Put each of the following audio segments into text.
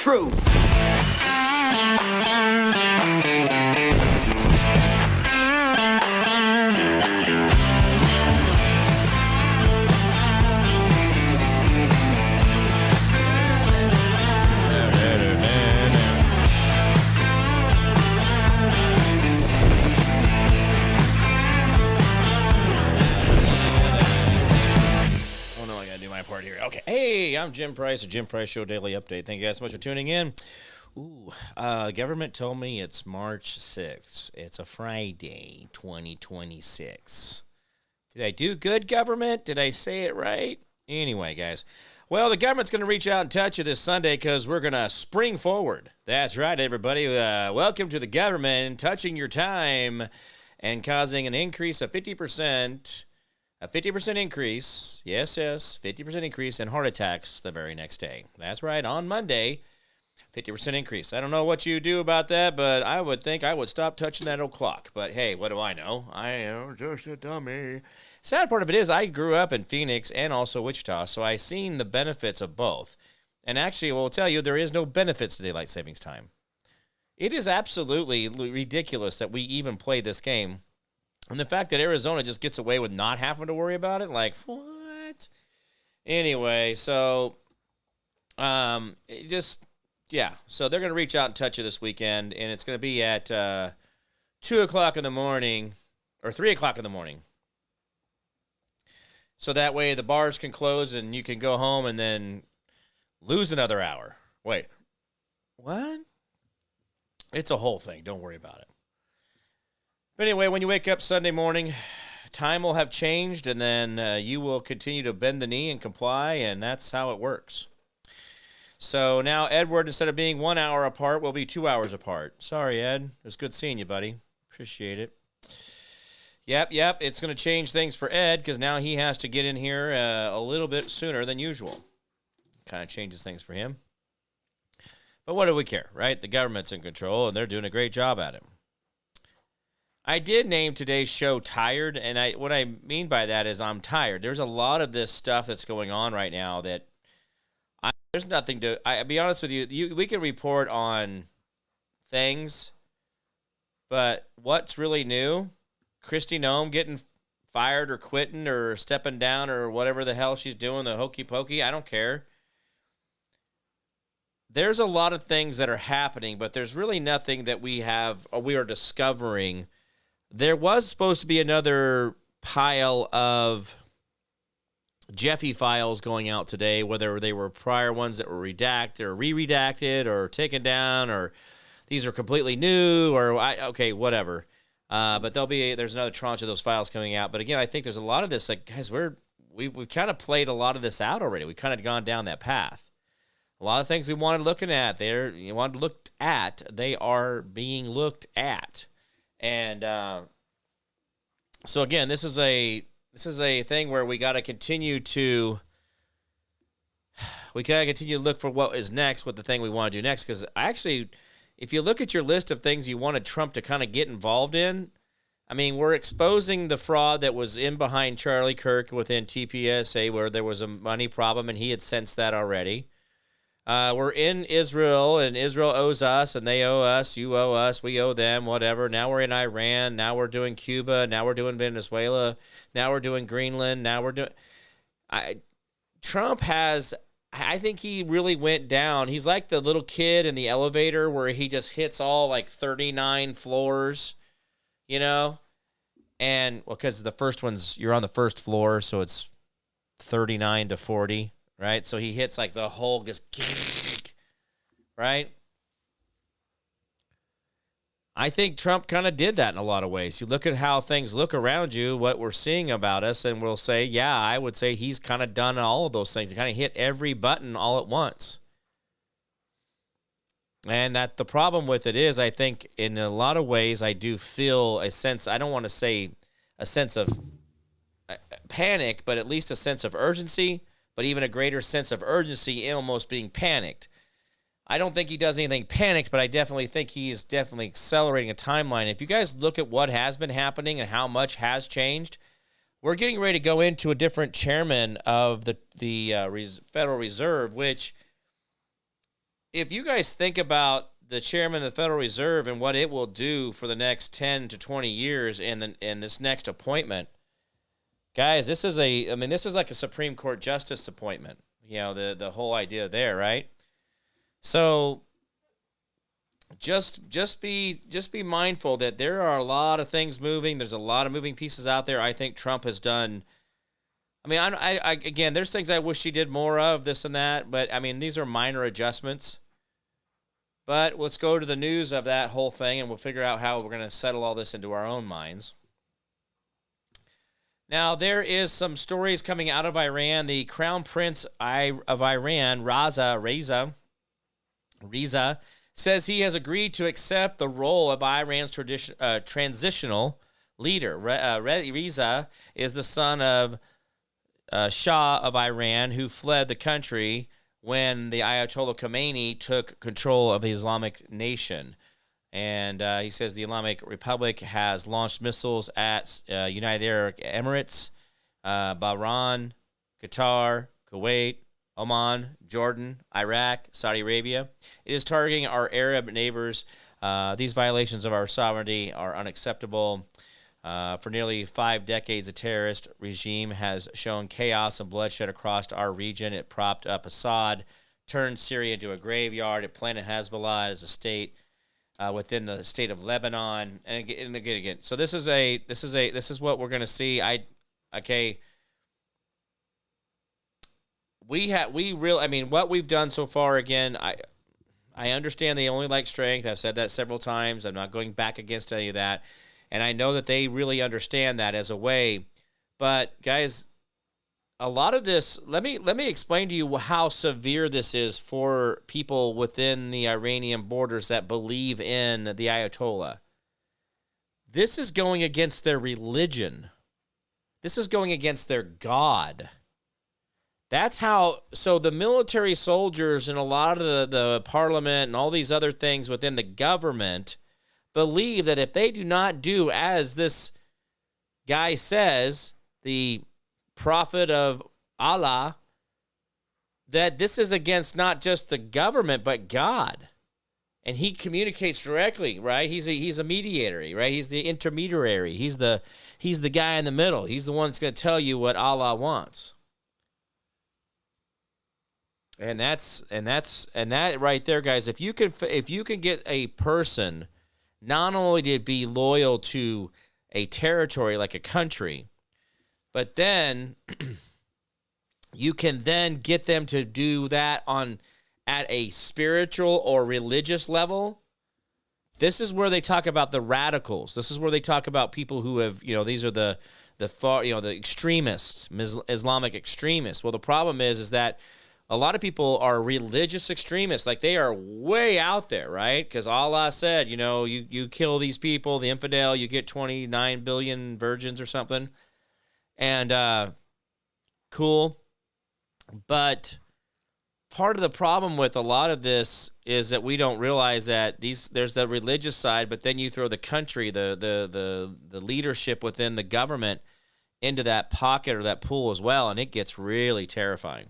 true. Part here. Okay. Hey, I'm Jim Price, the Jim Price Show Daily Update. Thank you guys so much for tuning in. Government told me it's March 6th. It's a Friday, 2026. Did I do good, government? Did I say it right? Anyway, guys. Well, the government's going to reach out and touch you this Sunday because we're going to spring forward. That's right, everybody. Welcome to the government touching your time and causing an increase of 50%. A 50% increase, yes, 50% increase in heart attacks the very next day. That's right, on Monday, 50% increase. I don't know what you do about that, but I would think I would stop touching that old clock. But hey, what do I know? I am just a dummy. Sad part of it is I grew up in Phoenix and also Wichita, so I've seen the benefits of both. And actually, I will tell you, there is no benefits to daylight savings time. It is absolutely ridiculous that we even play this game. And the fact that Arizona just gets away with not having to worry about it, like, what? Anyway, so, so they're going to reach out and touch you this weekend, and it's going to be at 2 o'clock in the morning, or 3 o'clock in the morning. So that way the bars can close and you can go home and then lose another hour. Wait, what? It's a whole thing. Don't worry about it. But anyway, when you wake up Sunday morning, time will have changed, and then you will continue to bend the knee and comply, and that's how it works. So now Edward, instead of being 1 hour apart, will be 2 hours apart. Sorry, Ed. It was good seeing you, buddy. Appreciate it. Yep. It's going to change things for Ed because now he has to get in here a little bit sooner than usual. Kind of changes things for him. But what do we care, right? The government's in control, and they're doing a great job at it. I did name today's show Tired, and what I mean by that is I'm tired. There's a lot of this stuff that's going on right now that there's nothing to – I'll be honest with you, we can report on things, but what's really new? Kristi Noem getting fired or quitting or stepping down or whatever the hell she's doing, the hokey pokey, I don't care. There's a lot of things that are happening, but there's really nothing that we are discovering. There was supposed to be another pile of Jeffy files going out today, whether they were prior ones that were redacted or re-redacted or taken down, or these are completely new, or okay, whatever. But there's another tranche of those files coming out. But again, I think there's a lot of this. Like, guys, we've kind of played a lot of this out already. We've kind of gone down that path. A lot of things we wanted looking at, they are being looked at. And so again, this is a thing where we got to continue to look for what is next, what the thing we want to do next. Because actually, if you look at your list of things you wanted Trump to kind of get involved in, I mean, we're exposing the fraud that was in behind Charlie Kirk within TPSA, where there was a money problem, and he had sensed that already. We're in Israel, and Israel owes us, and they owe us. You owe us. We owe them, whatever. Now we're in Iran. Now we're doing Cuba. Now we're doing Venezuela. Now we're doing Greenland. Now we're doing... Trump has... I think he really went down. He's like the little kid in the elevator where he just hits all like 39 floors, you know? And, well, because the first one's... You're on the first floor, so it's 39 to 40. Right? So he hits like the whole, just, right? I think Trump kind of did that in a lot of ways. You look at how things look around you, what we're seeing about us, and we'll say, yeah, I would say he's kind of done all of those things. He kind of hit every button all at once. And that the problem with it is, I think in a lot of ways, I do feel a sense, I don't want to say a sense of panic, but at least a sense of urgency. But even a greater sense of urgency in almost being panicked. I don't think he does anything panicked, but I definitely think he is definitely accelerating a timeline. If you guys look at what has been happening and how much has changed, we're getting ready to go into a different chairman of the Federal Reserve, which if you guys think about the chairman of the Federal Reserve and what it will do for the next 10 to 20 years in this next appointment, guys, this is this is like a Supreme Court justice appointment. You know, the whole idea there, right? So just be mindful that there are a lot of things moving. There's a lot of moving pieces out there. I think Trump has done. I mean, I again, there's things I wish he did more of, this and that, but I mean, these are minor adjustments. But let's go to the news of that whole thing, and we'll figure out how we're going to settle all this into our own minds. Now, there is some stories coming out of Iran. The Crown Prince of Iran, Reza, says he has agreed to accept the role of Iran's transitional leader. Reza is the son of Shah of Iran, who fled the country when the Ayatollah Khomeini took control of the Islamic nation. And he says the Islamic Republic has launched missiles at United Arab Emirates, Bahrain, Qatar, Kuwait, Oman, Jordan, Iraq, Saudi Arabia. It is targeting our Arab neighbors. These violations of our sovereignty are unacceptable. For nearly 5 decades, the terrorist regime has shown chaos and bloodshed across our region. It propped up Assad, turned Syria into a graveyard. It planted Hezbollah as a state within the state of Lebanon. And again. So this is what we're going to see. What we've done so far. Again, I understand they only like strength. I've said that several times. I'm not going back against any of that. And I know that they really understand that as a way. But, guys, a lot of this, let me explain to you how severe this is for people within the Iranian borders that believe in the Ayatollah. This is going against their religion. This is going against their God. That's how, so the military soldiers and a lot of the parliament and all these other things within the government believe that if they do not do as this guy says, the prophet of Allah, that this is against not just the government but God. And he communicates directly, right? He's a mediator, right? He's the intermediary. He's the guy in the middle. He's the one that's going to tell you what Allah wants. And that right there, guys, if you can get a person not only to be loyal to a territory like a country, but then you can then get them to do that at a spiritual or religious level. This is where they talk about the radicals. This is where they talk about people who have, these are the far, the extremists, Islamic extremists. Well, the problem is that a lot of people are religious extremists. Like, they are way out there, right? Because Allah said, you kill these people, the infidel, you get 29 billion virgins or something. And cool. But part of the problem with a lot of this is that we don't realize that there's the religious side, but then you throw the country, the leadership within the government into that pocket or that pool as well, and it gets really terrifying.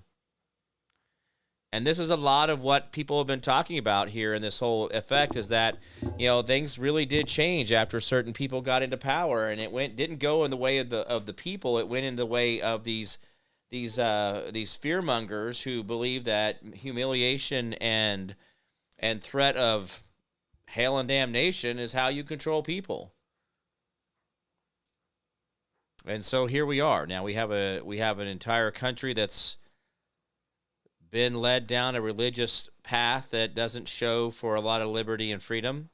And this is a lot of what people have been talking about here in this whole effect, is that, things really did change after certain people got into power, and it didn't go in the way of the people. It went in the way of these fearmongers who believe that humiliation and threat of hell and damnation is how you control people. And so here we are. Now we have an entire country that's been led down a religious path that doesn't show for a lot of liberty and freedom.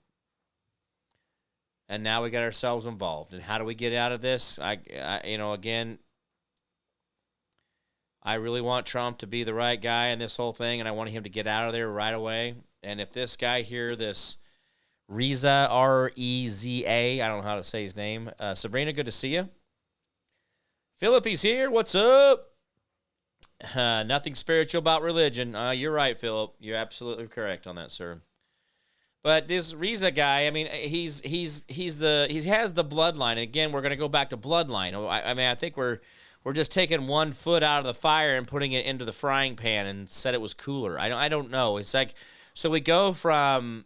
And now we got ourselves involved. And how do we get out of this? Again, I really want Trump to be the right guy in this whole thing, and I want him to get out of there right away. And if this guy here, this Reza, R-E-Z-A, I don't know how to say his name. Sabrina, good to see you. Philip, here. What's up? Nothing spiritual about religion. You're right, Philip. You're absolutely correct on that, sir. But this Reza guy, I mean, he has the bloodline. And again, we're going to go back to bloodline. I think we're just taking one foot out of the fire and putting it into the frying pan and said it was cooler. I don't know. It's like, So we go from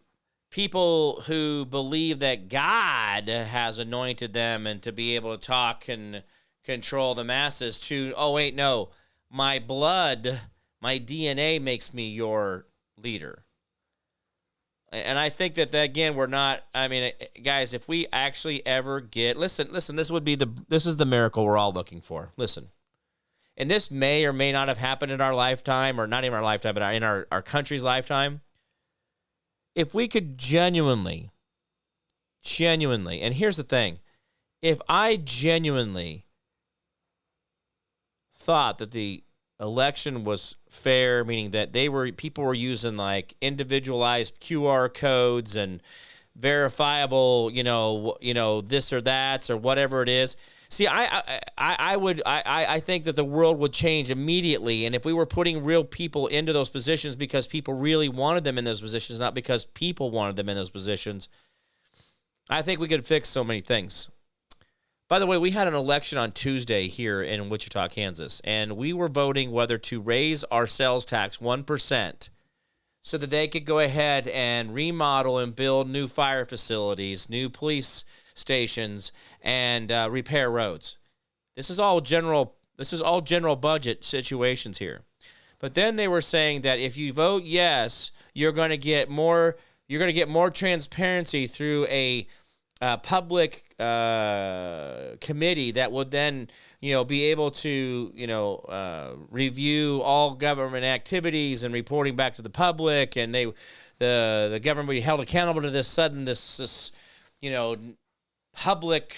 people who believe that God has anointed them and to be able to talk and control the masses to, oh, wait, no, my blood, my DNA makes me your leader. And I think that again, we're not, I mean, guys, if we actually ever get, listen, this is the miracle we're all looking for. Listen. And this may or may not have happened in our lifetime, or not even our lifetime, but in our country's lifetime. If we could genuinely, and here's the thing, if I genuinely thought that the election was fair, meaning that people were using like individualized QR codes and verifiable, this or that or whatever it is. See, I think that the world would change immediately, and if we were putting real people into those positions because people really wanted them in those positions, not because people wanted them in those positions, I think we could fix so many things. By the way, we had an election on Tuesday here in Wichita, Kansas, and we were voting whether to raise our sales tax 1% so that they could go ahead and remodel and build new fire facilities, new police stations, and repair roads. This is all general budget situations here. But then they were saying that if you vote yes, you're going to get more transparency through a public committee that would then be able to review all government activities and reporting back to the public, and the government would be held accountable to this public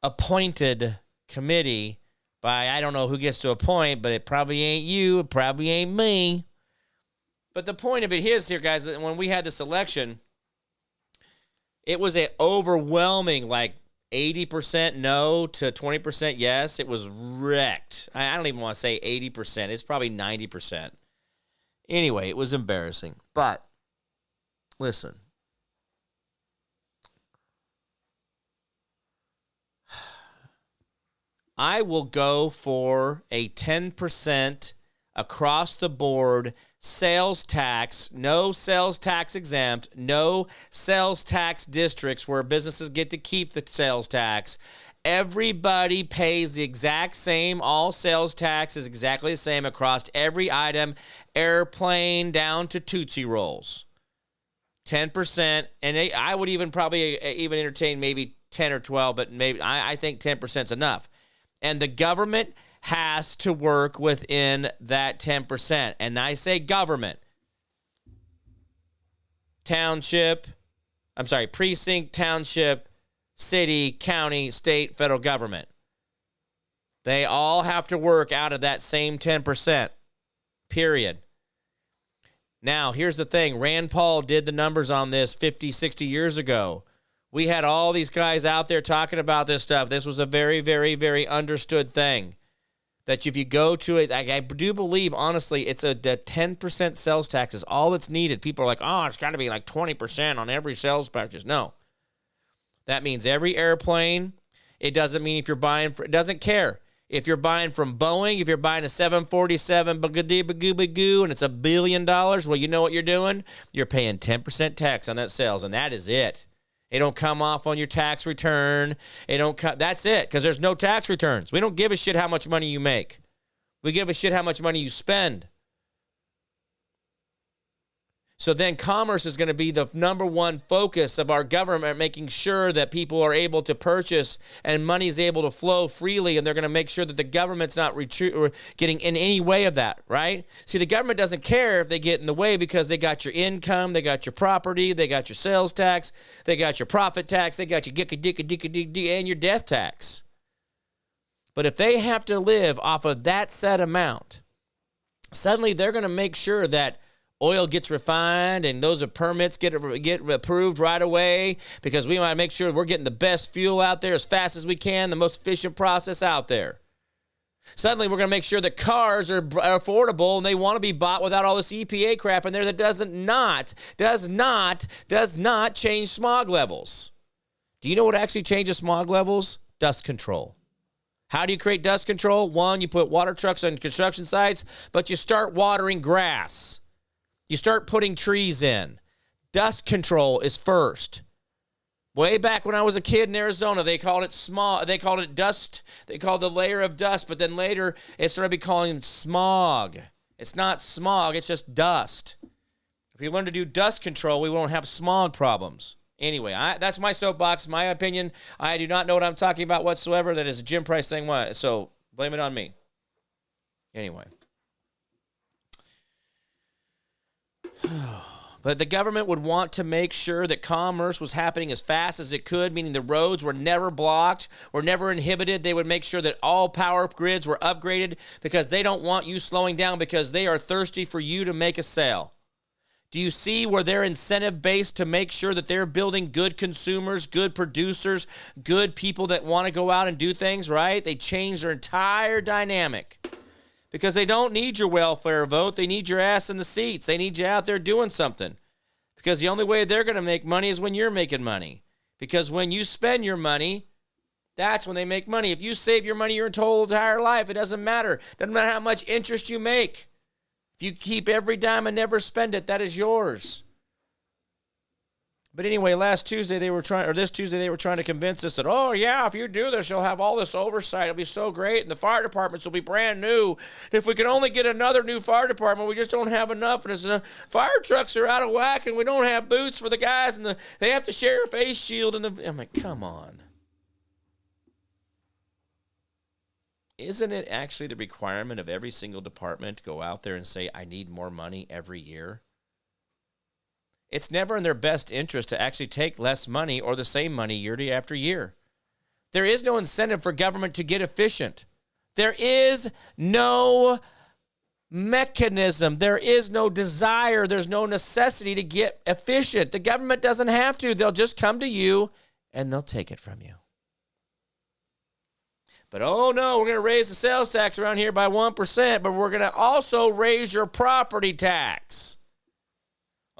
appointed committee by, I don't know who gets to appoint, but it probably ain't you, it probably ain't me. But the point of it here, guys, that when we had this election, it was an overwhelming, like 80% no to 20% yes. It was wrecked. I don't even want to say 80%. It's probably 90%. Anyway, it was embarrassing. But listen. I will go for a 10% across the board sales tax, no sales tax exempt, no sales tax districts where businesses get to keep the sales tax. Everybody pays the exact same. All sales tax is exactly the same across every item, airplane down to Tootsie Rolls. 10%, and I would even probably even entertain maybe 10 or 12, but maybe I think 10% is enough. And the government has to work within that 10%. And I say government. Precinct, township, city, county, state, federal government. They all have to work out of that same 10%, period. Now, here's the thing. Rand Paul did the numbers on this 50, 60 years ago. We had all these guys out there talking about this stuff. This was a very, very, very understood thing. That if you go to it, I do believe, honestly, it's the 10% sales tax is all that's needed. People are like, oh, it's got to be like 20% on every sales purchase. No. That means every airplane. It doesn't mean if you're buying, it doesn't care. If you're buying from Boeing, if you're buying a 747 bagoo and it's $1 billion, well, you know what you're doing? You're paying 10% tax on that sales, and that is it. It don't come off on your tax return. That's it, because there's no tax returns. We don't give a shit how much money you make. We give a shit how much money you spend. So then commerce is going to be the number one focus of our government, making sure that people are able to purchase and money is able to flow freely, and they're going to make sure that the government's not getting in any way of that, right? See, the government doesn't care if they get in the way because they got your income, they got your property, they got your sales tax, they got your profit tax, they got your and your death tax. But if they have to live off of that set amount, suddenly they're going to make sure that oil gets refined and those permits get approved right away, because we want to make sure we're getting the best fuel out there as fast as we can, the most efficient process out there. Suddenly we're going to make sure that cars are affordable and they want to be bought without all this EPA crap in there that does not change smog levels. Do you know what actually changes smog levels? Dust control. How do you create dust control? One, you put water trucks on construction sites, but you start watering grass. You start putting trees in. Dust control is first. Way back when I was a kid in Arizona, they called it smog. They called it dust. They called the layer of dust, but then later it started be calling smog. It's not smog, it's just dust. If we learn to do dust control, we won't have smog problems. Anyway, that's my soapbox, my opinion. I do not know what I'm talking about whatsoever. That is a Jim Price thing. What? So blame it on me. Anyway. But the government would want to make sure that commerce was happening as fast as it could, meaning the roads were never blocked or never inhibited. They would make sure that all power grids were upgraded because they don't want you slowing down because they are thirsty for you to make a sale. Do you see where they're incentive-based to make sure that they're building good consumers, good producers, good people that want to go out and do things, right? They change their entire dynamic. Because they don't need your welfare vote. They need your ass in the seats. They need you out there doing something. Because the only way they're going to make money is when you're making money. Because when you spend your money, that's when they make money. If you save your money your whole entire life, it doesn't matter. It doesn't matter how much interest you make. If you keep every dime and never spend it, that is yours. But anyway, this Tuesday they were trying to convince us that, oh yeah, if you do this, you'll have all this oversight. It'll be so great, and the fire departments will be brand new. If we can only get another new fire department, we just don't have enough. And the fire trucks are out of whack, and we don't have boots for the guys, and they have to share a face shield. I'm like, come on. Isn't it actually the requirement of every single department to go out there and say, I need more money every year? It's never in their best interest to actually take less money or the same money year after year. There is no incentive for government to get efficient. There is no mechanism. There is no desire. There's no necessity to get efficient. The government doesn't have to. They'll just come to you and they'll take it from you. But, oh, no, we're going to raise the sales tax around here by 1%, but we're going to also raise your property tax.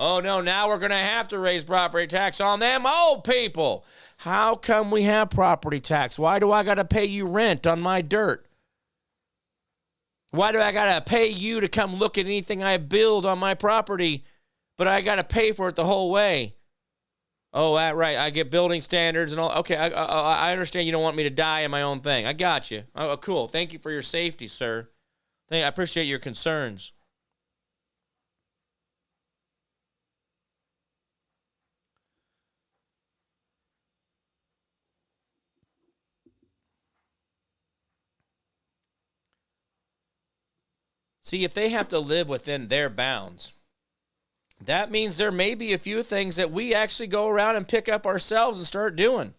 Oh, no, now we're going to have to raise property tax on them old people. How come we have property tax? Why do I got to pay you rent on my dirt? Why do I got to pay you to come look at anything I build on my property, but I got to pay for it the whole way? Oh, right. I get building standards and all. Okay, I understand you don't want me to die in my own thing. I got you. Oh, cool. Thank you for your safety, sir. I appreciate your concerns. See, if they have to live within their bounds, that means there may be a few things that we actually go around and pick up ourselves and start doing.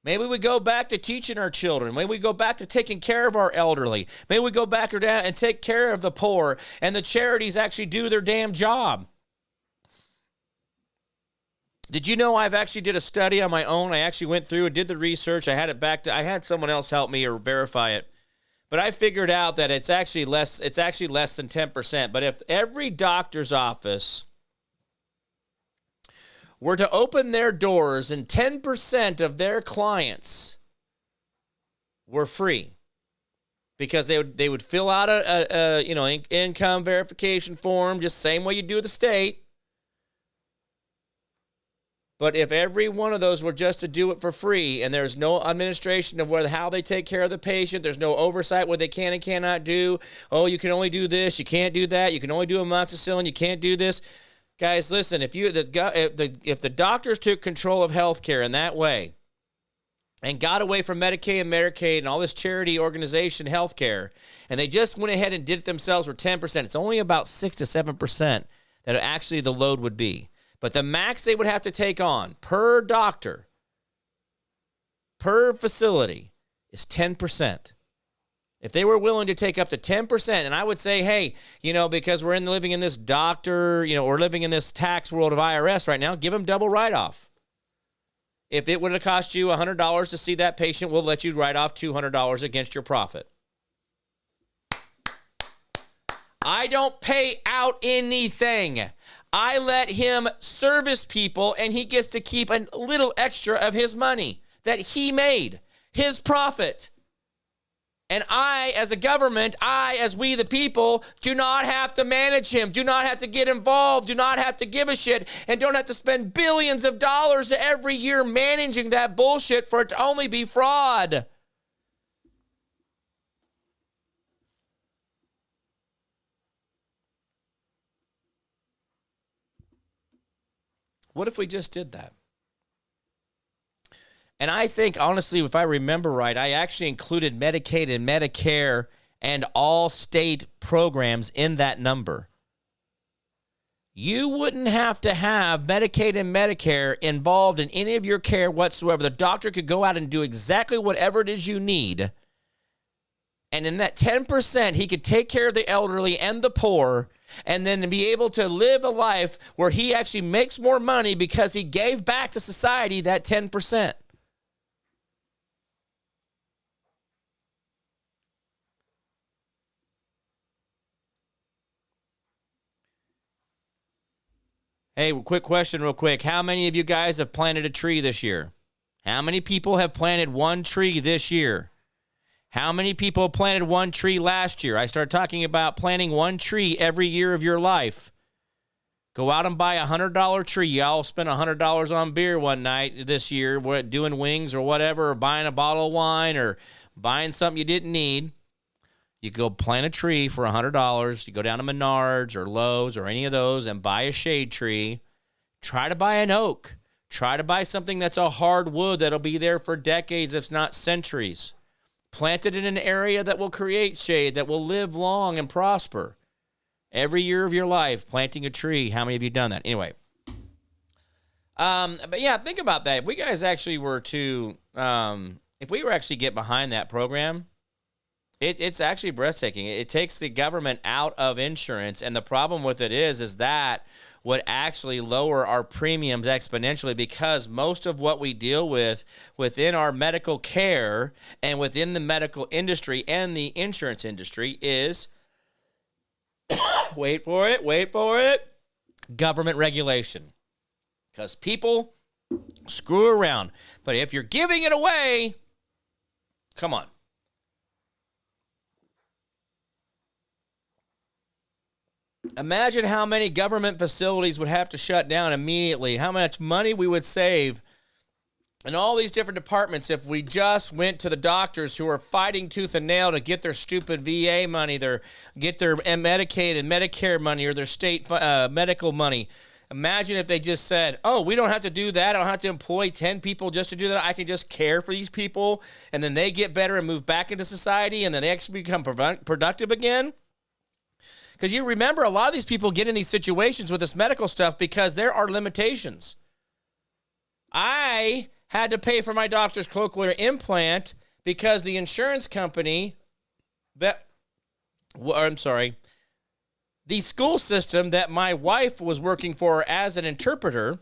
Maybe we go back to teaching our children. Maybe we go back to taking care of our elderly. Maybe we go back and take care of the poor, and the charities actually do their damn job. Did you know I've actually did a study on my own? I actually went through and did the research. I had someone else help me or verify it. But I figured out that it's actually less than 10%. But if every doctor's office were to open their doors and 10% of their clients were free, because they would fill out a income verification form, just same way you do with the state. But if every one of those were just to do it for free, and there's no administration of how they take care of the patient, there's no oversight what they can and cannot do. Oh, you can only do this, you can't do that, you can only do amoxicillin, you can't do this. Guys, listen, if the doctors took control of healthcare in that way and got away from Medicaid and Medicaid and all this charity organization healthcare, and they just went ahead and did it themselves for 10%, it's only about 6 to 7% that actually the load would be. But the max they would have to take on per doctor, per facility, is 10%. If they were willing to take up to 10%, and I would say, hey, because we're living in this we're living in this tax world of IRS right now, give them double write-off. If it would have cost you $100 to see that patient, we'll let you write off $200 against your profit. I don't pay out anything. I let him service people, and he gets to keep a little extra of his money that he made, his profit. And I, as a government, as we the people, do not have to manage him, do not have to get involved, do not have to give a shit, and don't have to spend billions of dollars every year managing that bullshit for it to only be fraud. What if we just did that? And I think, honestly, if I remember right, I actually included Medicaid and Medicare and all state programs in that number. You wouldn't have to have Medicaid and Medicare involved in any of your care whatsoever. The doctor could go out and do exactly whatever it is you need. And in that 10%, he could take care of the elderly and the poor, and then be able to live a life where he actually makes more money because he gave back to society that 10%. Hey, quick question real quick. How many of you guys have planted a tree this year? How many people have planted one tree this year? How many people planted one tree last year? I started talking about planting one tree every year of your life. Go out and buy a $100 tree. Y'all spent $100 on beer one night this year, doing wings or whatever, or buying a bottle of wine or buying something you didn't need. You go plant a tree for $100. You go down to Menards or Lowe's or any of those and buy a shade tree. Try to buy an oak. Try to buy something that's a hardwood that'll be there for decades, if not centuries. Plant it in an area that will create shade, that will live long and prosper. Every year of your life, planting a tree. How many of you done that? Anyway. But yeah, think about that. If we guys actually were to, if we were actually get behind that program, it's actually breathtaking. It takes the government out of insurance, and the problem with it is that would actually lower our premiums exponentially, because most of what we deal with within our medical care and within the medical industry and the insurance industry is, wait for it, government regulation. Because people screw around. But if you're giving it away, come on. Imagine how many government facilities would have to shut down immediately, how much money we would save in all these different departments if we just went to the doctors who are fighting tooth and nail to get their stupid VA money, get their Medicaid and Medicare money, or their state medical money. Imagine if they just said, oh, we don't have to do that. I don't have to employ 10 people just to do that. I can just care for these people, and then they get better and move back into society, and then they actually become productive again. Because you remember, a lot of these people get in these situations with this medical stuff because there are limitations. I had to pay for my doctor's cochlear implant because the insurance company the school system that my wife was working for as an interpreter,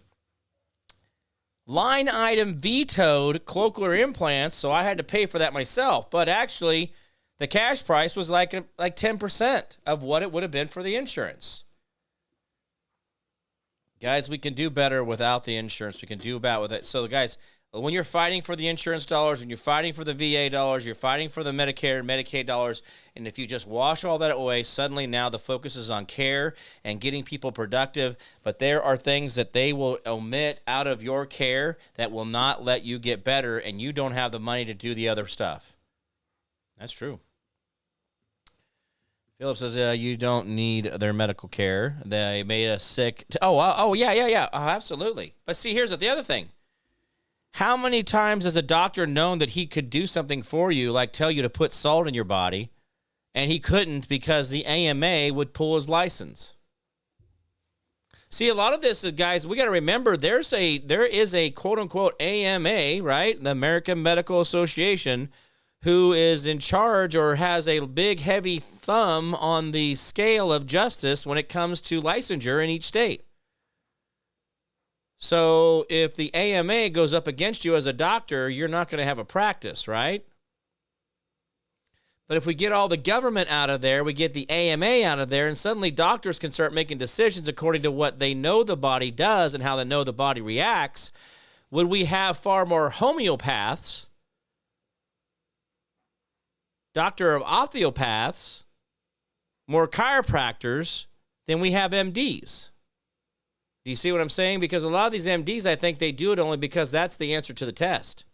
line item vetoed cochlear implants, so I had to pay for that myself. But actually, the cash price was like 10% of what it would have been for the insurance. Guys, we can do better without the insurance. We can do about with it. So, guys, when you're fighting for the insurance dollars, when you're fighting for the VA dollars, you're fighting for the Medicare and Medicaid dollars, and if you just wash all that away, suddenly now the focus is on care and getting people productive. But there are things that they will omit out of your care that will not let you get better, and you don't have the money to do the other stuff. That's true. Philip says, you don't need their medical care. They made us sick. Yeah. Oh, absolutely. But see, here's the other thing. How many times has a doctor known that he could do something for you, like tell you to put salt in your body, and he couldn't because the AMA would pull his license? See, a lot of this is, guys, we got to remember there is a quote-unquote AMA, right, the American Medical Association, who is in charge or has a big, heavy thumb on the scale of justice when it comes to licensure in each state. So if the AMA goes up against you as a doctor, you're not going to have a practice, right? But if we get all the government out of there, we get the AMA out of there, and suddenly doctors can start making decisions according to what they know the body does and how they know the body reacts, would we have far more homeopaths doctor of osteopaths, more chiropractors than we have MDs. Do you see what I'm saying? Because a lot of these MDs, I think they do it only because that's the answer to the test.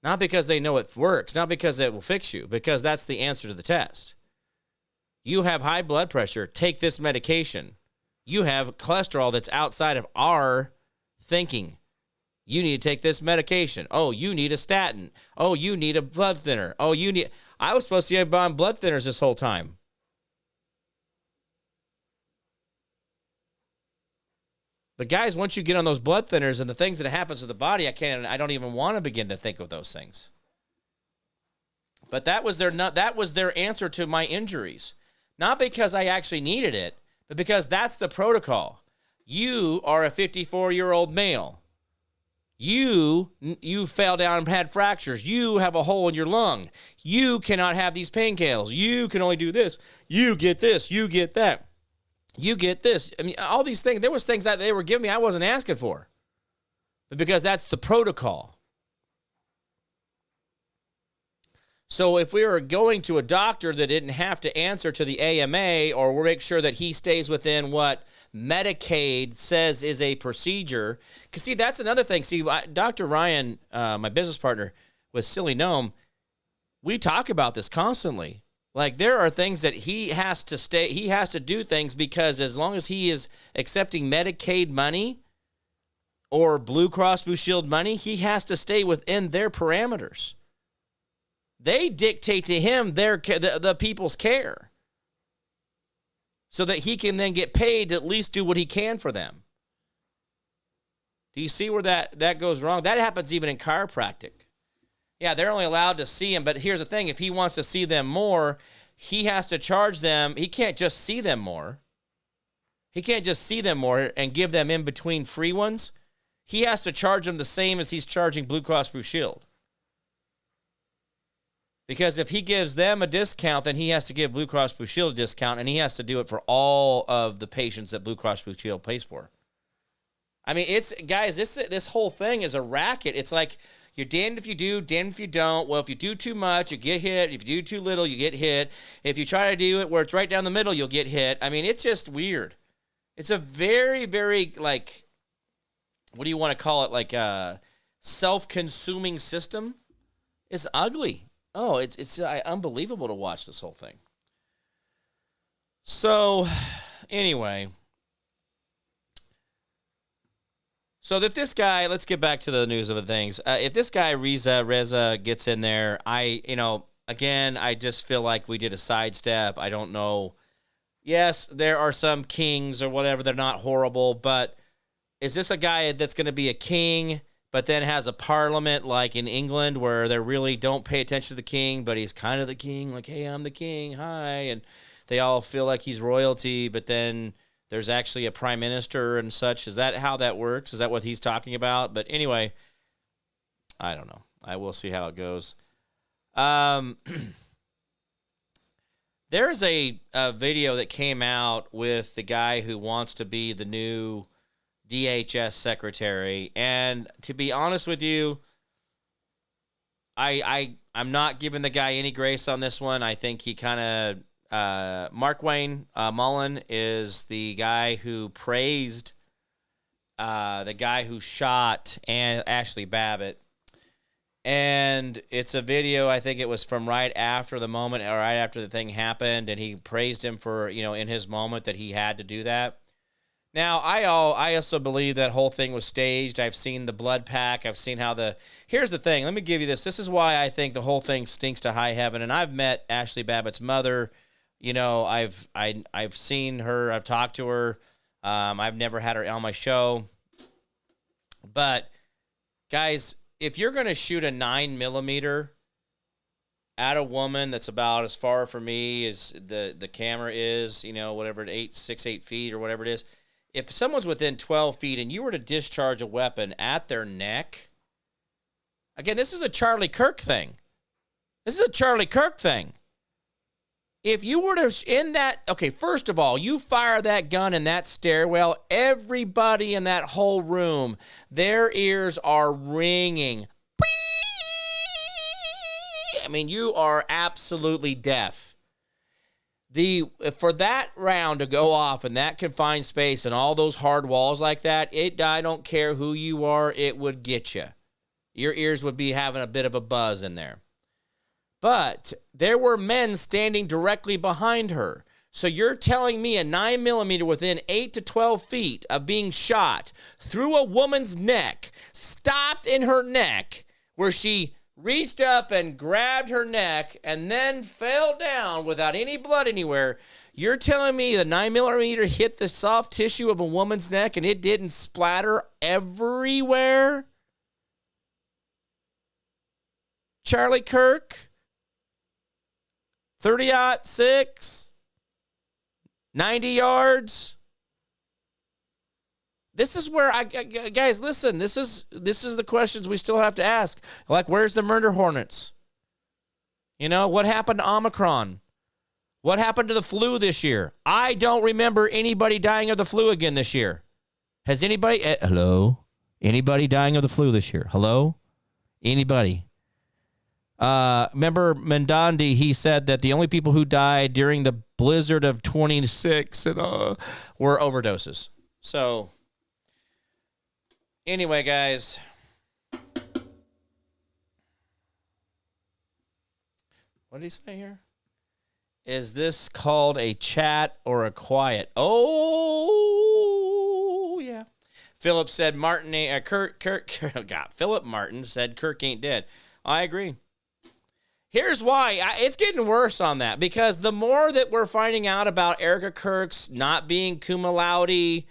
Not because they know it works, not because it will fix you, because that's the answer to the test. You have high blood pressure, take this medication. You have cholesterol that's outside of our thinking. You need to take this medication. Oh, you need a statin. Oh, you need a blood thinner. Oh, you need... I was supposed to be on blood thinners this whole time. But guys, once you get on those blood thinners and the things that happens to the body, I don't even want to begin to think of those things. But that was their answer to my injuries. Not because I actually needed it, but because that's the protocol. You are a 54-year-old male. You fell down and had fractures. You have a hole in your lung. You cannot have these painkillers. You can only do this. You get this. You get that. You get this. I mean, all these things. There was things that they were giving me I wasn't asking for. But because that's the protocol. So if we were going to a doctor that didn't have to answer to the AMA or we'll make sure that he stays within what Medicaid says is a procedure. Because, see, that's another thing. See, Dr. Ryan, my business partner with Silly Gnome, we talk about this constantly. Like, there are things that he has to do things because as long as he is accepting Medicaid money or Blue Cross Blue Shield money, he has to stay within their parameters. They dictate to him the people's care so that he can then get paid to at least do what he can for them. Do you see where that goes wrong? That happens even in chiropractic. Yeah, they're only allowed to see him, but here's the thing. If he wants to see them more, he has to charge them. He can't just see them more. He can't just see them more and give them in between free ones. He has to charge them the same as he's charging Blue Cross Blue Shield. Because if he gives them a discount, then he has to give Blue Cross Blue Shield a discount, and he has to do it for all of the patients that Blue Cross Blue Shield pays for. I mean, this whole thing is a racket. It's like you're damned if you do, damned if you don't. Well, if you do too much, you get hit. If you do too little, you get hit. If you try to do it where it's right down the middle, you'll get hit. I mean, it's just weird. It's a very, very, like, what do you want to call it? Like a self-consuming system. It's ugly. Oh, it's unbelievable to watch this whole thing. So, anyway. So if this guy, let's get back to the news of the things. If this guy Reza gets in there, I just feel like we did a sidestep. I don't know. Yes, there are some kings or whatever. They're not horrible, but is this a guy that's going to be a king, but then has a parliament like in England where they really don't pay attention to the king, but he's kind of the king, like, hey, I'm the king, hi, and they all feel like he's royalty, but then there's actually a prime minister and such. Is that how that works? Is that what he's talking about? But anyway, I don't know. I will see how it goes. There's a video that came out with the guy who wants to be the new DHS secretary, and to be honest with you, I'm not giving the guy any grace on this one. I think he kind of Mark Wayne Mullen is the guy who praised the guy who shot Ashley Babbitt, and it's a video. I think it was from right after the moment or right after the thing happened, and he praised him for in his moment that he had to do that. Now, I also believe that whole thing was staged. I've seen the blood pack. I've seen how here's the thing. Let me give you this. This is why I think the whole thing stinks to high heaven. And I've met Ashley Babbitt's mother. I've seen her. I've talked to her. I've never had her on my show. But, guys, if you're going to shoot a 9mm at a woman that's about as far from me as the camera is, whatever, 8 feet or whatever it is, if someone's within 12 feet and you were to discharge a weapon at their neck, again, this is a Charlie Kirk thing. If you were to, first of all, you fire that gun in that stairwell, everybody in that whole room, their ears are ringing. I mean, you are absolutely deaf. For that round to go off in that confined space and all those hard walls like that, I don't care who you are, it would get you. Your ears would be having a bit of a buzz in there. But there were men standing directly behind her. So you're telling me a 9mm within 8 to 12 feet of being shot through a woman's neck, stopped in her neck, where she reached up and grabbed her neck and then fell down without any blood anywhere. You're telling me the 9mm hit the soft tissue of a woman's neck and it didn't splatter everywhere? Charlie Kirk, 30-06, 90 yards. This is where guys, listen, this is the questions we still have to ask. Like, where's the murder hornets? You know, what happened to Omicron? What happened to the flu this year? I don't remember anybody dying of the flu again this year. Has anybody, hello? Anybody dying of the flu this year? Hello? Anybody? Remember Mendandi, he said that the only people who died during the blizzard of 26 were overdoses. So, anyway, guys. What did he say here? Is this called a chat or a quiet? Oh, yeah. Philip said Martin, Philip Martin said Kirk ain't dead. I agree. Here's why. It's getting worse on that, because the more that we're finding out about Erica Kirk's not being cum laude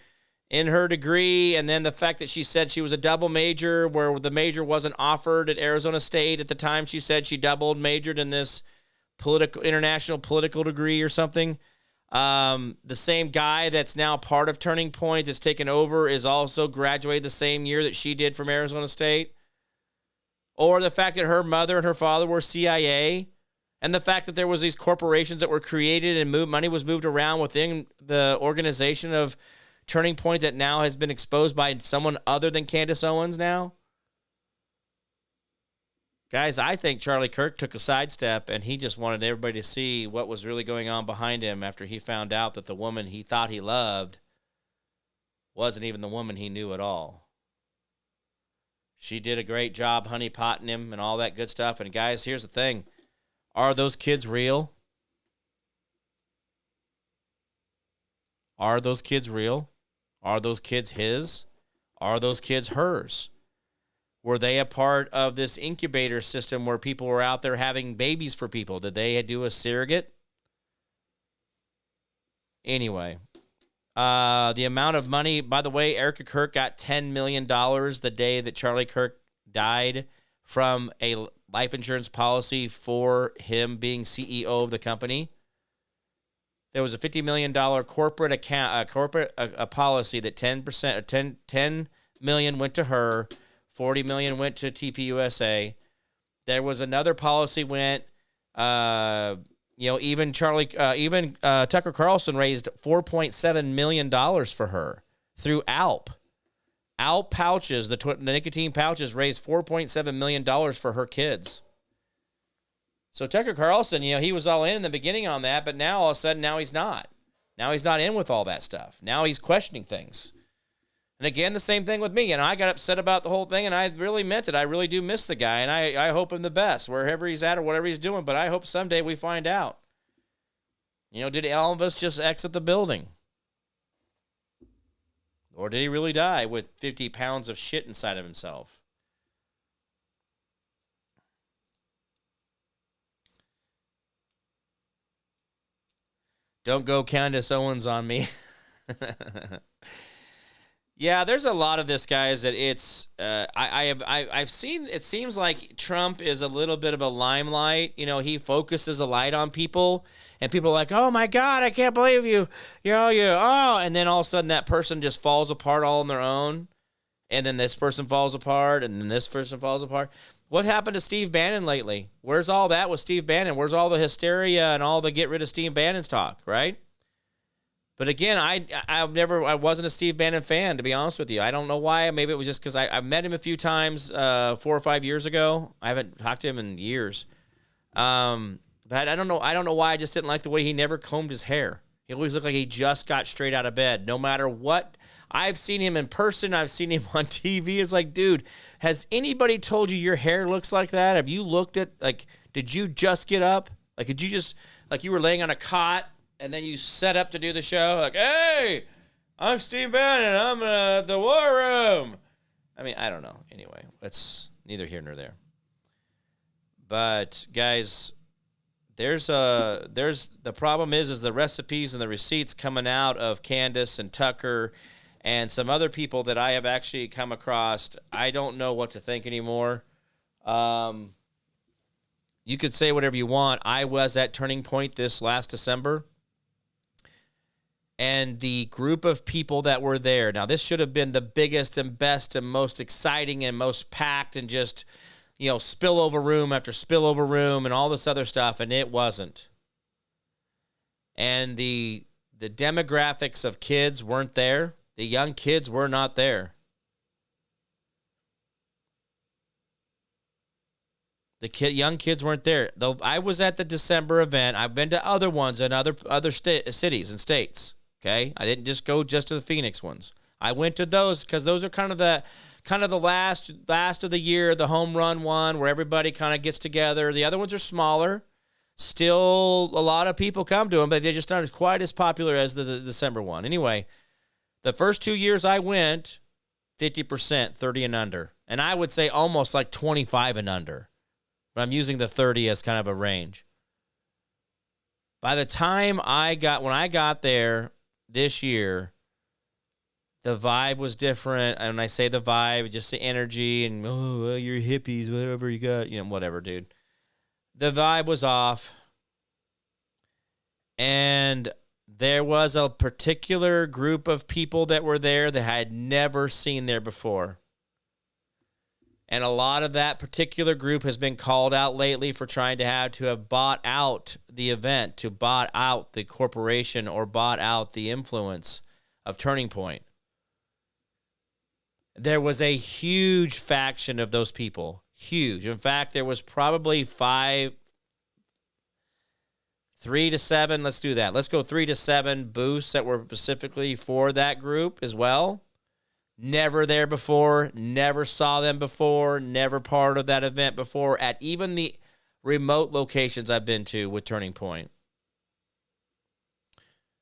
in her degree, and then the fact that she said she was a double major where the major wasn't offered at Arizona State at the time she said she double majored in this international political degree or something. The same guy that's now part of Turning Point that's taken over is also graduated the same year that she did from Arizona State. Or the fact that her mother and her father were CIA, and the fact that there was these corporations that were created and money was moved around within the organization of Turning Point that now has been exposed by someone other than Candace Owens now. Guys, I think Charlie Kirk took a sidestep, and he just wanted everybody to see what was really going on behind him after he found out that the woman he thought he loved wasn't even the woman he knew at all. She did a great job honeypotting him and all that good stuff. And guys, here's the thing. Are those kids real? Are those kids real? Are those kids his? Are those kids hers? Were they a part of this incubator system where people were out there having babies for people? Did they do a surrogate? Anyway. The amount of money, by the way, Erica Kirk got $10 million the day that Charlie Kirk died from a life insurance policy for him being CEO of the company. There was a $50 million corporate account, a policy that 10%, $10 million went to her, $40 million went to TPUSA. There was another policy went, even Tucker Carlson raised $4.7 million for her through ALP. ALP pouches, the nicotine pouches, raised $4.7 million for her kids. So Tucker Carlson, he was all in the beginning on that, but now all of a sudden, now he's not. Now he's not in with all that stuff. Now he's questioning things. And again, the same thing with me. I got upset about the whole thing, and I really meant it. I really do miss the guy, and I hope him the best, wherever he's at or whatever he's doing. But I hope someday we find out. Did Elvis just exit the building? Or did he really die with 50 pounds of shit inside of himself? Don't go Candace Owens on me. Yeah, there's a lot of this, guys, that it's I've seen. It seems like Trump is a little bit of a limelight. He focuses a light on people, and people are like, "Oh my God, I can't believe you, and then all of a sudden that person just falls apart all on their own, and then this person falls apart, and then this person falls apart. What happened to Steve Bannon lately? Where's all that with Steve Bannon? Where's all the hysteria and all the get rid of Steve Bannon's talk, right? But again, I wasn't a Steve Bannon fan, to be honest with you. I don't know why. Maybe it was just because I met him a few times 4 or 5 years ago. I haven't talked to him in years. But I don't know. I don't know why I just didn't like the way he never combed his hair. He always looked like he just got straight out of bed, no matter what. I've seen him in person. I've seen him on TV. It's like, dude, has anybody told you your hair looks like that? Have you looked at, like, did you just get up? Like, did you just, like, you were laying on a cot and then you set up to do the show? Like, hey, I'm Steve Bannon. I'm at the War Room. I mean, I don't know. Anyway, that's neither here nor there. But, guys, the problem is the recipes and the receipts coming out of Candace and Tucker and some other people that I have actually come across. I don't know what to think anymore. You could say whatever you want. I was at Turning Point this last December, and the group of people that were there. Now, this should have been the biggest and best and most exciting and most packed and just, spillover room after spillover room and all this other stuff, and it wasn't. And the demographics of kids weren't there. The young kids were not there. Young kids weren't there. Though I was at the December event. I've been to other ones in other cities and states. Okay, I didn't just go to the Phoenix ones. I went to those because those are kind of the last of the year, the home run one where everybody kind of gets together. The other ones are smaller. Still, a lot of people come to them, but they just aren't quite as popular as the December one. Anyway, the first 2 years I went, 50%, 30 and under. And I would say almost like 25 and under. But I'm using the 30 as kind of a range. By the time when I got there this year, the vibe was different. And when I say the vibe, just the energy and, oh, well, you're hippies, whatever you got, whatever, dude. The vibe was off. And there was a particular group of people that were there that I had never seen there before. And a lot of that particular group has been called out lately for trying to have bought out the event, to bought out the corporation or bought out the influence of Turning Point. There was a huge faction of those people. Huge. In fact, there was probably 3 to 7. Let's do that. Let's go 3 to 7 booths that were specifically for that group as well. Never there before, never saw them before, never part of that event before at even the remote locations I've been to with Turning Point.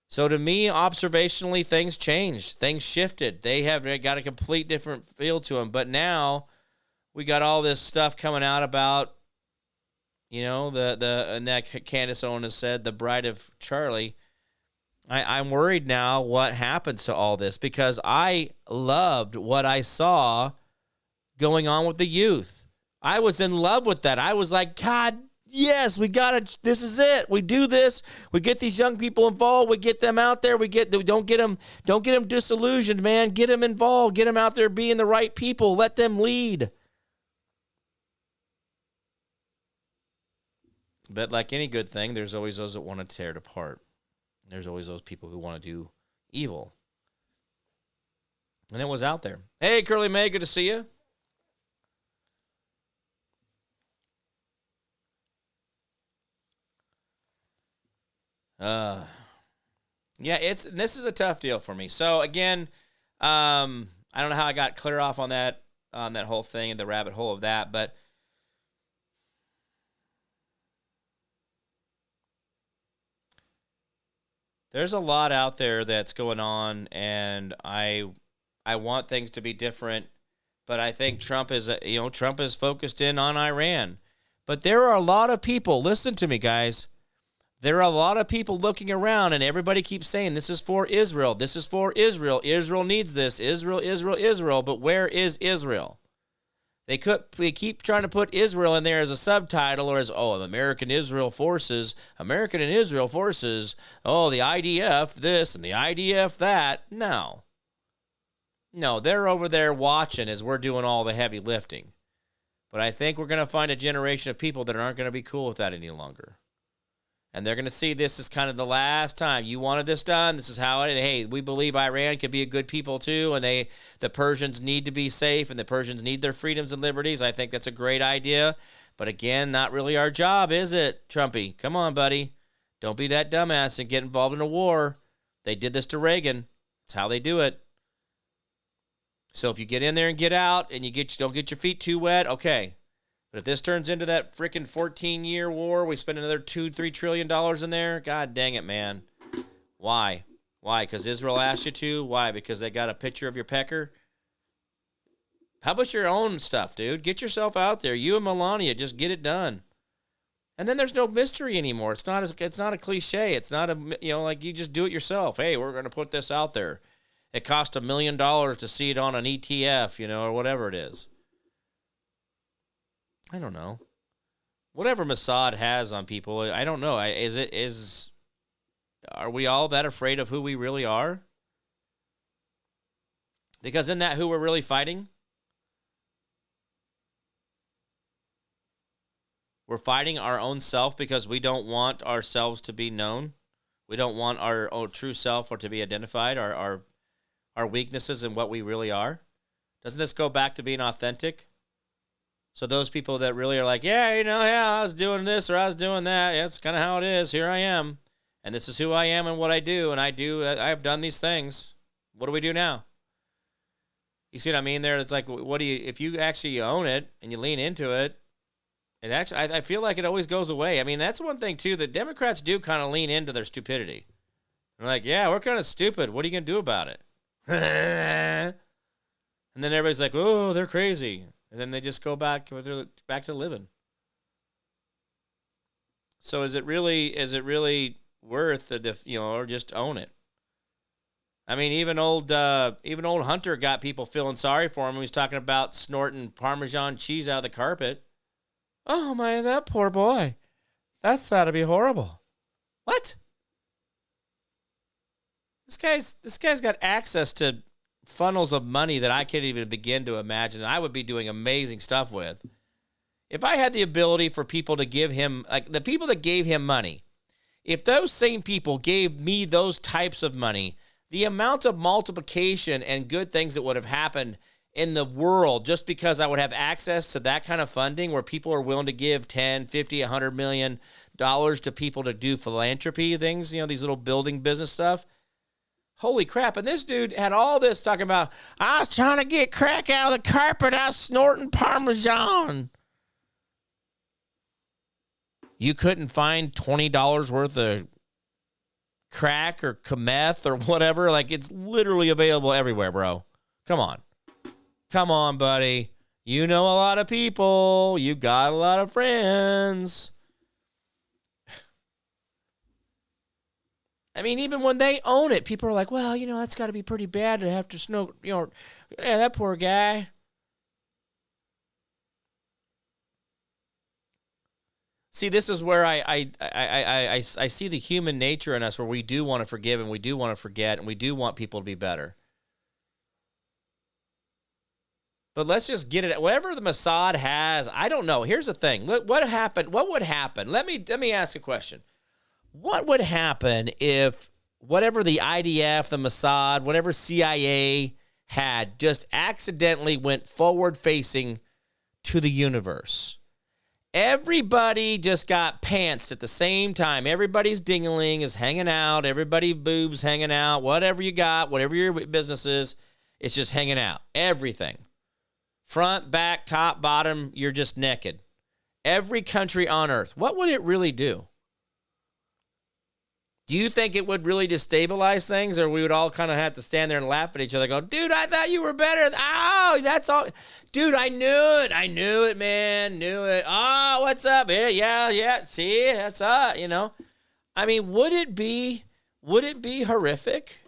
So to me, observationally, things changed. Things shifted. They got a complete different feel to them. But now we got all this stuff coming out about, and that Candace Owens has said, the bride of Charlie. I'm worried now what happens to all this because I loved what I saw going on with the youth. I was in love with that. I was like, God, yes, we got it. This is it. We do this. We get these young people involved. We get them out there. Don't get them disillusioned, man. Get them involved. Get them out there being the right people. Let them lead. But like any good thing, there's always those that want to tear it apart. There's always those people who want to do evil. And it was out there. Hey, Curly May, good to see you. This is a tough deal for me. So again, I don't know how I got clear off on that whole thing and the rabbit hole of that, but there's a lot out there that's going on, and I want things to be different, but I think Trump is focused in on Iran. But there are a lot of people, listen to me, guys. There are a lot of people looking around, and everybody keeps saying, this is for Israel. This is for Israel. Israel needs this. Israel, Israel, Israel. But where is Israel? They keep trying to put Israel in there as a subtitle or as, American and Israel forces, the IDF this and the IDF that. No, they're over there watching as we're doing all the heavy lifting. But I think we're going to find a generation of people that aren't going to be cool with that any longer. And they're going to see this as kind of the last time. You wanted this done. This is how it. Hey, we believe Iran could be a good people too, and the Persians need to be safe, and the Persians need their freedoms and liberties. I think that's a great idea. But again, not really our job, is it, Trumpy? Come on, buddy. Don't be that dumbass and get involved in a war. They did this to Reagan. That's how they do it. So if you get in there and get out and don't get your feet too wet, okay. But if this turns into that freaking 14-year war, we spend another $2-3 trillion in there, God dang it, man. Why? Why? Because Israel asked you to? Why? Because they got a picture of your pecker? How about your own stuff, dude? Get yourself out there. You and Melania, just get it done. And then there's no mystery anymore. It's not a cliche. It's not like you just do it yourself. Hey, we're going to put this out there. It cost $1 million to see it on an ETF, or whatever it is. I don't know. Whatever Mossad has on people, I don't know. Are we all that afraid of who we really are? Because isn't that who we're really fighting? We're fighting our own self because we don't want ourselves to be known. We don't want our own true self or to be identified, our weaknesses and what we really are. Doesn't this go back to being authentic? So those people that really are like, I was doing this or I was doing that. Yeah, it's kind of how it is. Here I am. And this is who I am and what I do. And I've done these things. What do we do now? You see what I mean there? It's like, if you actually own it and you lean into it, I feel like it always goes away. I mean, that's one thing, too, that Democrats do kind of lean into their stupidity. They're like, yeah, we're kind of stupid. What are you going to do about it? And then everybody's like, oh, they're crazy. And then they just go back to living. So is it really worth it or just own it? I mean, even old Hunter got people feeling sorry for him. He was talking about snorting Parmesan cheese out of the carpet. Oh, man, that poor boy. That's got to be horrible. What? This guy's got access to funnels of money that I can't even begin to imagine. I would be doing amazing stuff with. If I had the ability for people to give him, like the people that gave him money, if those same people gave me those types of money, the amount of multiplication and good things that would have happened in the world just because I would have access to that kind of funding where people are willing to give 10, 50, $100 million to people to do philanthropy things, these little building business stuff. Holy crap. And this dude had all this talking about, I was trying to get crack out of the carpet. I was snorting Parmesan. You couldn't find $20 worth of crack or meth or whatever. Like, it's literally available everywhere, bro. Come on. Come on, buddy. You know a lot of people. You got a lot of friends. I mean, even when they own it, people are like, well, that's got to be pretty bad to have to snort, yeah, that poor guy. See, this is where I see the human nature in us where we do want to forgive and we do want to forget and we do want people to be better. But let's just get it. Whatever the Mossad has, I don't know. Here's the thing. What happened? What would happen? Let me ask a question. What would happen if whatever the IDF, the Mossad, whatever CIA had just accidentally went forward-facing to the universe? Everybody just got pantsed at the same time. Everybody's ding-a-ling is hanging out. Everybody boobs hanging out. Whatever you got, whatever your business is, it's just hanging out. Everything. Front, back, top, bottom, you're just naked. Every country on earth. What would it really do? Do you think it would really destabilize things, or we would all kind of have to stand there and laugh at each other, go, dude, I thought you were better. Oh, that's all. Dude, I knew it. I knew it, man. Knew it. Oh, what's up? Yeah. See, that's I mean, would it be horrific?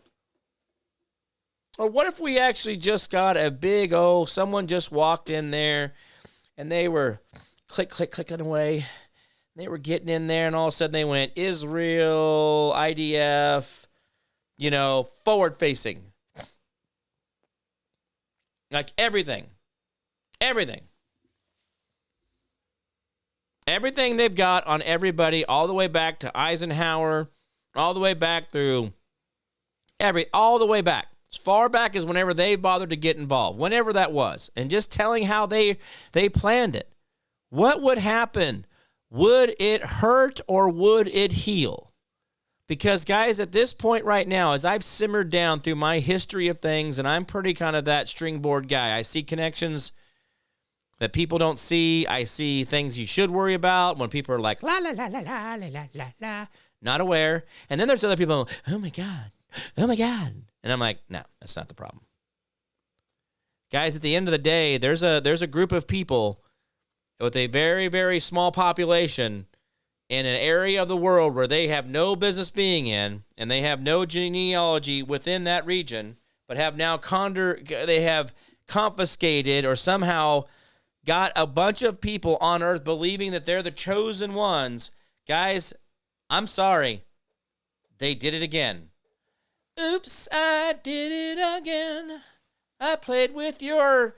Or what if we actually just got a big, someone just walked in there and they were clicking away. They were getting in there, and all of a sudden they went, Israel, IDF, forward-facing. Like everything. Everything they've got on everybody, all the way back to Eisenhower, all the way back through all the way back. As far back as whenever they bothered to get involved, whenever that was. And just telling how they planned it. What would happen? Would it hurt or would it heal? Because, guys, at this point right now, as I've simmered down through my history of things, and I'm pretty kind of that stringboard guy, I see connections that people don't see. I see things you should worry about when people are like, la, la, la, la, la, la, la, la, la, not aware. And then there's other people, oh, my God, oh, my God. And I'm like, no, that's not the problem. Guys, at the end of the day, there's a group of people with a very, very small population in an area of the world where they have no business being in, and they have no genealogy within that region, but have now they have confiscated or somehow got a bunch of people on earth believing that they're the chosen ones. Guys, I'm sorry. They did it again. Oops, I did it again. I played with your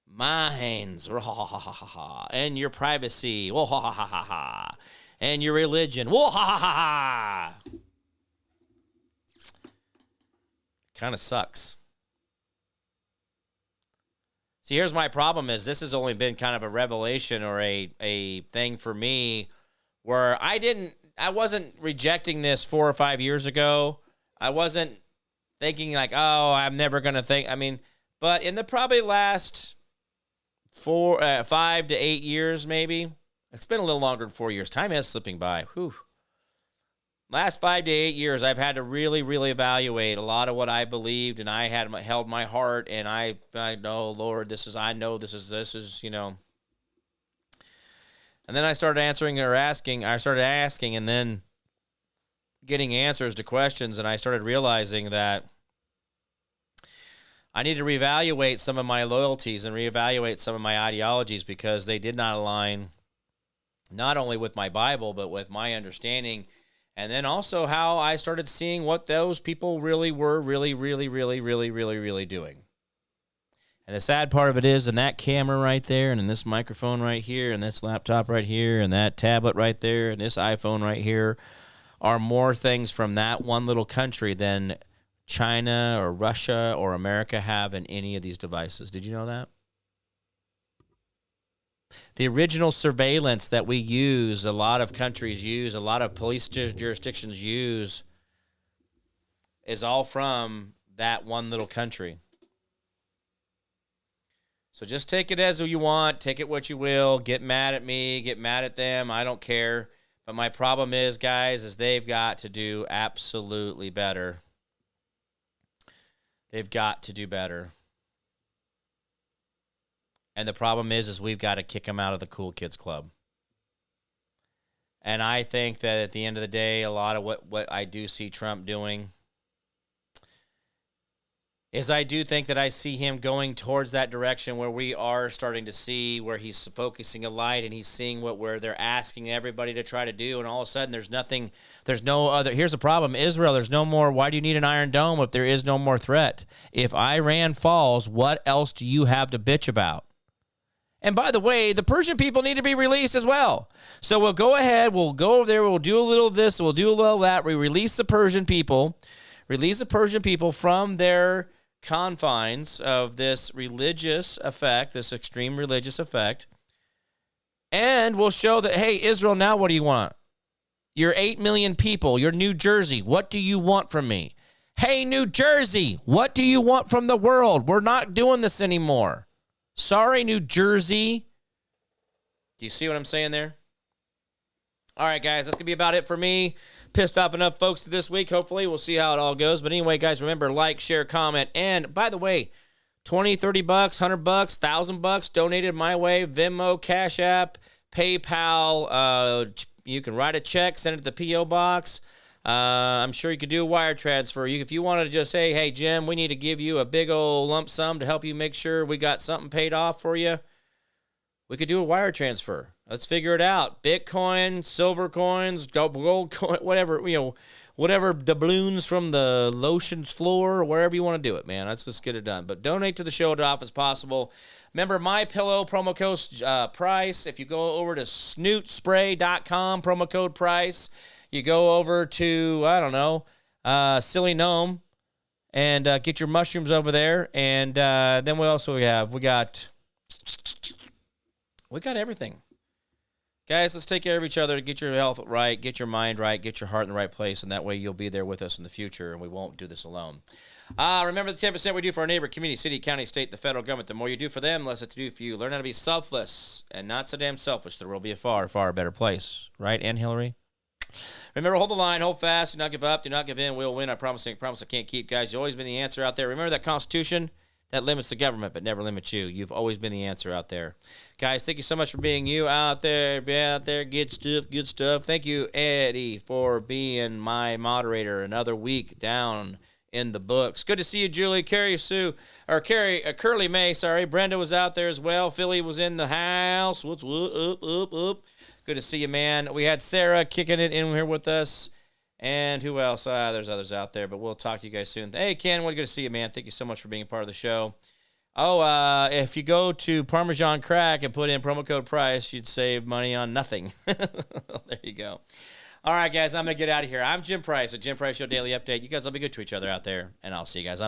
minds, and your privacy, and your religion, kind of sucks. See, here's my problem is this has only been kind of a revelation or a thing for me where I wasn't rejecting this 4 or 5 years ago. I wasn't thinking like, oh, I'm never going to think. I mean, but in the probably last 5 to 8 years, maybe, it's been a little longer than 4 years. Time is slipping by. Whew. Last 5 to 8 years, I've had to really, really evaluate a lot of what I believed, and I had held my heart, and I know, Lord, this is, you know. And then I started I started asking, and then getting answers to questions, and I started realizing that I need to reevaluate some of my loyalties and reevaluate some of my ideologies because they did not align not only with my Bible, but with my understanding. And then also how I started seeing what those people really were really doing. And the sad part of it is in that camera right there and in this microphone right here and this laptop right here and that tablet right there and this iPhone right here are more things from that one little country than China or Russia or America have in any of these devices. Did you know that? The original surveillance that we use, a lot of countries use, a lot of police jurisdictions use, is all from that one little country. So just take it as you want, take it what you will, get mad at me, get mad at them, I don't care. But my problem is, guys, is they've got to do absolutely better. They've got to do better. And the problem is we've got to kick them out of the Cool Kids Club. And I think that at the end of the day, a lot of what I do see Trump doing is I do think that I see him going towards that direction where we are starting to see where he's focusing a light and he's seeing where they're asking everybody to try to do. And all of a sudden there's no other. Here's the problem. Israel, there's no more. Why do you need an Iron Dome if there is no more threat? If Iran falls, what else do you have to bitch about? And by the way, the Persian people need to be released as well. So we'll go ahead. We'll go over there. We'll do a little of this. We'll do a little of that. We release the Persian people from their confines of this religious effect, this extreme religious effect. And we'll show that, hey, Israel, now what do you want? You're 8 million people. You're New Jersey. What do you want from me? Hey, New Jersey, what do you want from the world? We're not doing this anymore. Sorry, New Jersey. Do you see what I'm saying there? All right, guys, that's going to be about it for me. Pissed off enough folks this week. Hopefully, we'll see how it all goes. But anyway, guys, remember, like, share, comment. And by the way, 20, 30 bucks, 100 bucks, 1,000 bucks donated my way. Venmo, Cash App, PayPal. You can write a check, send it to the P.O. Box. I'm sure you could do a wire transfer. If you wanted to just say, hey, Jim, we need to give you a big old lump sum to help you make sure we got something paid off for you, we could do a wire transfer. Let's figure it out. Bitcoin, silver coins, gold coin, whatever, whatever doubloons from the lotion's floor, or wherever you want to do it, man. Let's just get it done. But donate to the show as often as possible. Remember, MyPillow, promo code price. If you go over to snootspray.com, promo code price. You go over to, I don't know, Silly Gnome and get your mushrooms over there. And then what else do we have? We got everything. Guys, let's take care of each other. Get your health right, get your mind right, get your heart in the right place, and that way you'll be there with us in the future, and we won't do this alone. Remember the 10% we do for our neighbor, community, city, county, state, the federal government. The more you do for them, the less it's to do for you. Learn how to be selfless and not so damn selfish. The world will be a far, far better place. Right, Ann Hillary? Remember, hold the line, hold fast, do not give up, do not give in. We'll win. I promise I can't keep, guys. You've always been the answer out there. Remember that Constitution? That limits the government, but never limits you. You've always been the answer out there. Guys, thank you so much for being you out there. Be out there. Good stuff. Good stuff. Thank you, Eddie, for being my moderator. Another week down in the books. Good to see you, Julie. Curly May, sorry. Brenda was out there as well. Philly was in the house. What's up? Good to see you, man. We had Sarah kicking it in here with us. And who else? There's others out there, but we'll talk to you guys soon. Hey, Ken, good to see you, man. Thank you so much for being a part of the show. Oh, if you go to Parmesan Crack and put in promo code PRICE, you'd save money on nothing. There you go. All right, guys, I'm going to get out of here. I'm Jim Price at Jim Price Show Daily Update. You guys will be good to each other out there, and I'll see you guys on